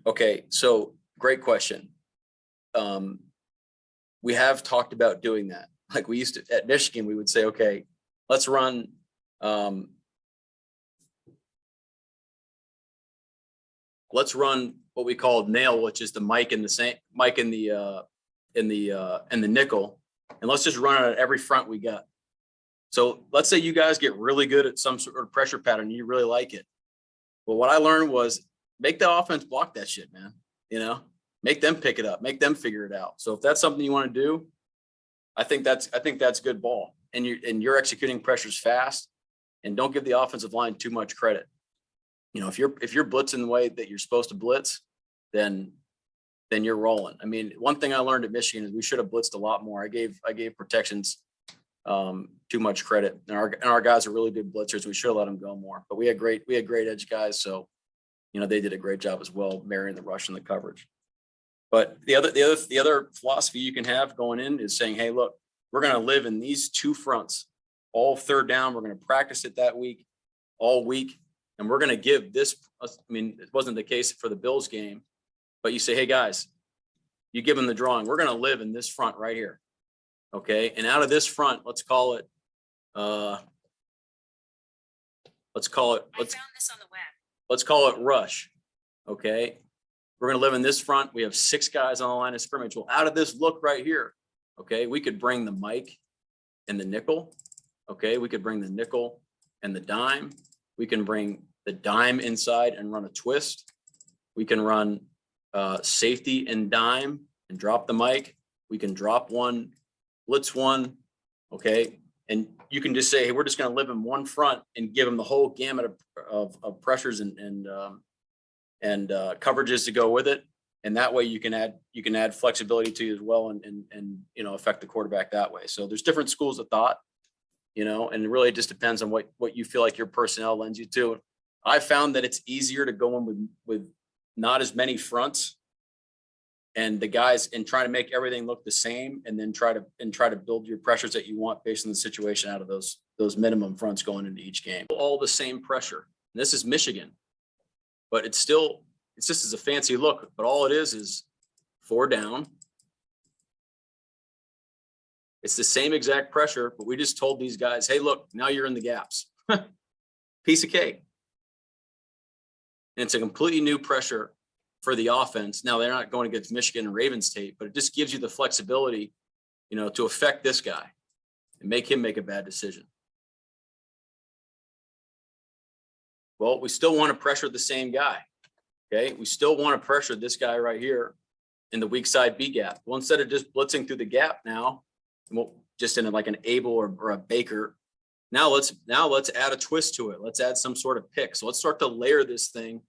Okay, so great question. We have talked about doing that. Like we used to at Michigan, we would say, okay, let's run what we called nail, which is the mic and the same mic in the nickel, and let's just run it at every front we got. So let's say you guys get really good at some sort of pressure pattern and you really like it. Well, what I learned was make the offense block that shit, man. You know, make them pick it up, make them figure it out. So if that's something you want to do, I think that's good ball. And you're executing pressures fast, and don't give the offensive line too much credit. You know, if you're blitzing the way that you're supposed to blitz, then you're rolling. I mean, one thing I learned at Michigan is we should have blitzed a lot more. I gave protections too much credit, and our guys are really good blitzers. We should have let them go more, but we had great edge guys. So, you know, they did a great job as well, marrying the rush and the coverage. But the other philosophy you can have going in is saying, hey, look, we're going to live in these two fronts all third down. We're going to practice it that week, all week. And we're going to give this, I mean, it wasn't the case for the Bills game, but you say, hey guys, you give them the drawing. We're going to live in this front right here. Okay. And out of this front, let's call it, I found this on the web. Let's call it rush. Okay. We're going to live in this front. We have 6 guys on the line of scrimmage. Well, out of this look right here, okay, we could bring the mic and the nickel. Okay. We could bring the nickel and the dime. We can bring the dime inside and run a twist. We can run safety and dime and drop the mic. We can drop one, blitz one. Okay. And you can just say, hey, we're just going to live in one front and give them the whole gamut of pressures and coverages to go with it. And that way you can add flexibility to you as well and you know, affect the quarterback that way. So there's different schools of thought, you know, and it really just depends on what you feel like your personnel lends you to. I found that it's easier to go in with not as many fronts and the guys and try to make everything look the same, and then try to build your pressures that you want based on the situation out of those minimum fronts going into each game. All the same pressure. And this is Michigan, but it's just as a fancy look, but all it is 4 down. It's the same exact pressure, but we just told these guys, hey, look, now you're in the gaps. Piece of cake. And it's a completely new pressure for the offense. Now they're not going against Michigan and Ravens tape, but it just gives you the flexibility, you know, to affect this guy and make him make a bad decision. Well, we still want to pressure the same guy. Okay. We still want to pressure this guy right here in the weak side B gap. Well, instead of just blitzing through the gap now, well, just in like an Abel or a Baker, now let's add a twist to it. Let's add some sort of pick. So let's start to layer this thing.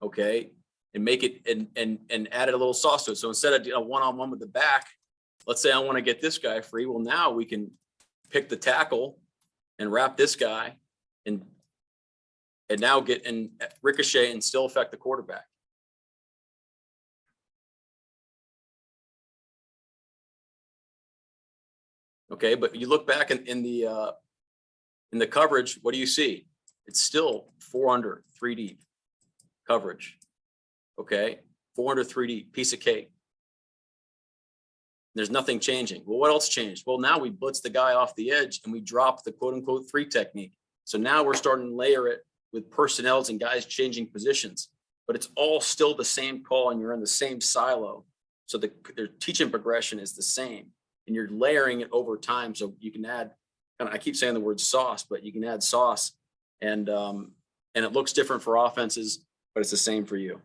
Okay. And make it and add a little sauce to it. So instead of a one-on-one with the back, let's say I want to get this guy free. Well, now we can pick the tackle and wrap this guy and now get and ricochet and still affect the quarterback. Okay, but you look back in the coverage, what do you see? It's still 4 under, 3 deep coverage. Okay, 4 under, 3 deep, piece of cake. There's nothing changing. Well, what else changed? Well, now we blitz the guy off the edge and we drop the quote unquote 3 technique. So now we're starting to layer it with personnels and guys changing positions, but it's all still the same call and you're in the same silo. So the teaching progression is the same and you're layering it over time. So you can add, I keep saying the word sauce, but you can add sauce and it looks different for offenses, but it's the same for you.